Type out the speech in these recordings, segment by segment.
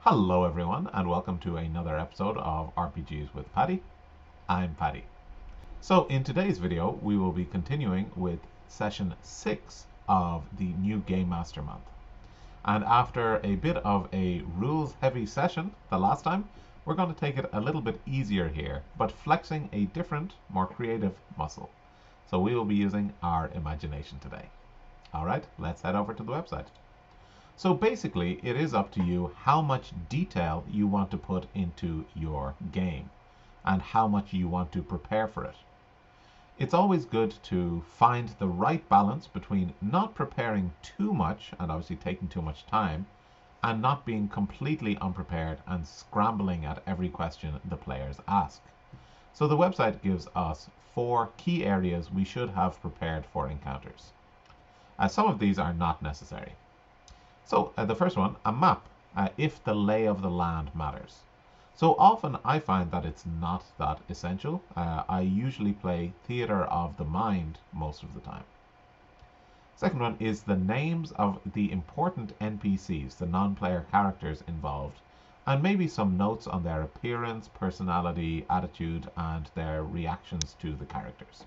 Hello everyone and welcome to another episode of RPGs with Paddy. I'm Paddy. So in today's video we will be continuing with session 6 of the new Game Master month. And after a bit of a rules heavy session the last time, we're going to take it a little bit easier here, but flexing a different, more creative muscle. So we will be using our imagination today. Alright, let's head over to the website. So basically, it is up to you how much detail you want to put into your game and how much you want to prepare for it. It's always good to find the right balance between not preparing too much and obviously taking too much time and not being completely unprepared and scrambling at every question the players ask. So the website gives us 4 key areas we should have prepared for encounters. Some of these are not necessary. So the first one, a map, if the lay of the land matters. So often I find that it's not that essential. I usually play theater of the mind most of the time. Second one is the names of the important NPCs, the non-player characters involved, and maybe some notes on their appearance, personality, attitude, and their reactions to the characters.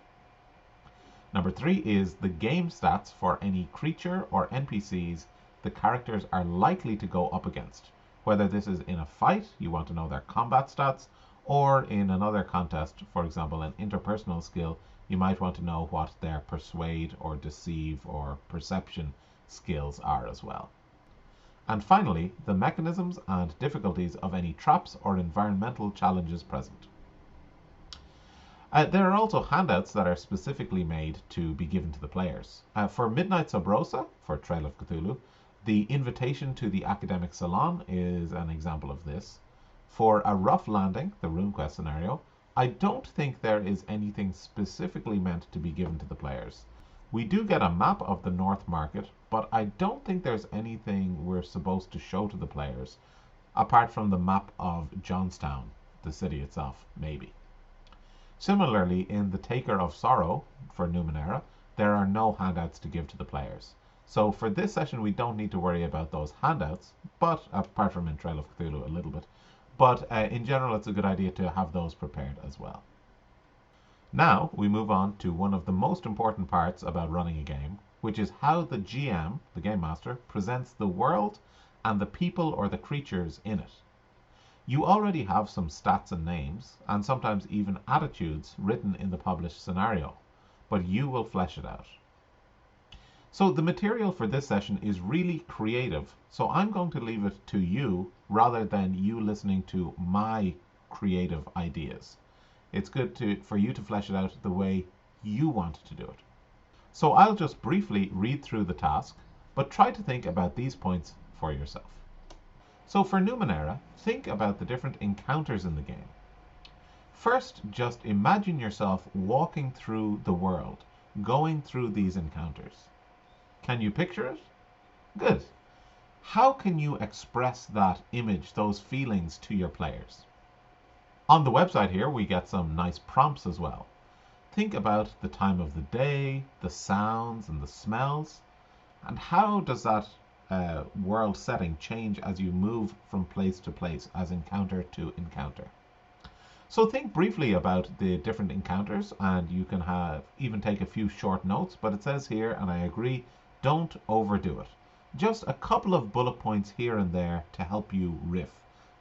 Number 3 is the game stats for any creature or NPCs the characters are likely to go up against. Whether this is in a fight, you want to know their combat stats, or in another contest, for example, an interpersonal skill, you might want to know what their persuade or deceive or perception skills are as well. And finally, the mechanisms and difficulties of any traps or environmental challenges present. There are also handouts that are specifically made to be given to the players. For Midnight Sub Rosa, for Trail of Cthulhu, the invitation to the academic salon is an example of this. For A Rough Landing, the RuneQuest scenario, I don't think there is anything specifically meant to be given to the players. We do get a map of the North Market, but I don't think there's anything we're supposed to show to the players, apart from the map of Johnstown, the city itself, maybe. Similarly, in The Taker of Sorrow, for Numenera, there are no handouts to give to the players. So for this session, we don't need to worry about those handouts, but apart from in Trail of Cthulhu a little bit. But in general, it's a good idea to have those prepared as well. Now we move on to one of the most important parts about running a game, which is how the GM, the Game Master, presents the world and the people or the creatures in it. You already have some stats and names, and sometimes even attitudes written in the published scenario, but you will flesh it out. So the material for this session is really creative, so I'm going to leave it to you rather than you listening to my creative ideas. It's good for you to flesh it out the way you want to do it. So I'll just briefly read through the task, but try to think about these points for yourself. So for Numenera, think about the different encounters in the game. First, just imagine yourself walking through the world, going through these encounters. Can you picture it? Good. How can you express that image, those feelings to your players? On the website here, we get some nice prompts as well. Think about the time of the day, the sounds and the smells, and how does that world setting change as you move from place to place, as encounter to encounter. So think briefly about the different encounters, and you can even take a few short notes, but it says here, and I agree, don't overdo it. Just a couple of bullet points here and there to help you riff.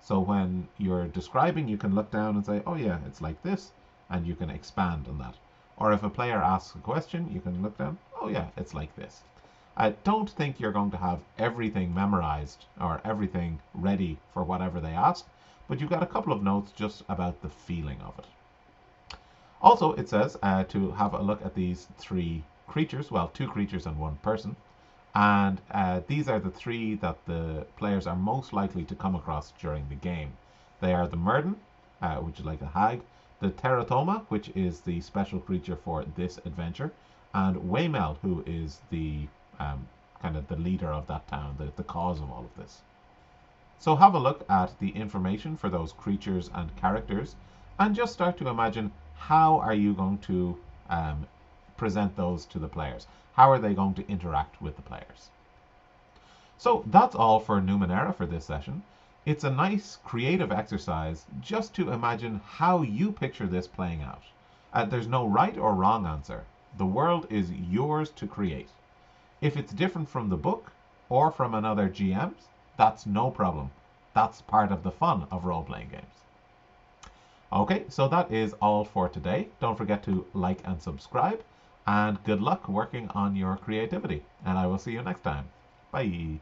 So when you're describing, you can look down and say, oh yeah, it's like this, and you can expand on that. Or if a player asks a question, you can look down, oh yeah, it's like this. I don't think you're going to have everything memorized or everything ready for whatever they ask, but you've got a couple of notes just about the feeling of it. Also, it says to have a look at these 3 creatures, well, 2 creatures and 1 person, and these are the 3 that the players are most likely to come across during the game. They are the Murden, which is like a hag, the Teratoma, which is the special creature for this adventure, and Waymel, who is the kind of the leader of that town, the cause of all of this. So have a look at the information for those creatures and characters, and just start to imagine how are you going to present those to the players. How are they going to interact with the players? So that's all for Numenera for this session. It's a nice creative exercise just to imagine how you picture this playing out. There's no right or wrong answer. The world is yours to create. If it's different from the book or from another GM's, that's no problem. That's part of the fun of role playing games. Okay, so that is all for today. Don't forget to like and subscribe, and good luck working on your creativity. And I will see you next time. Bye.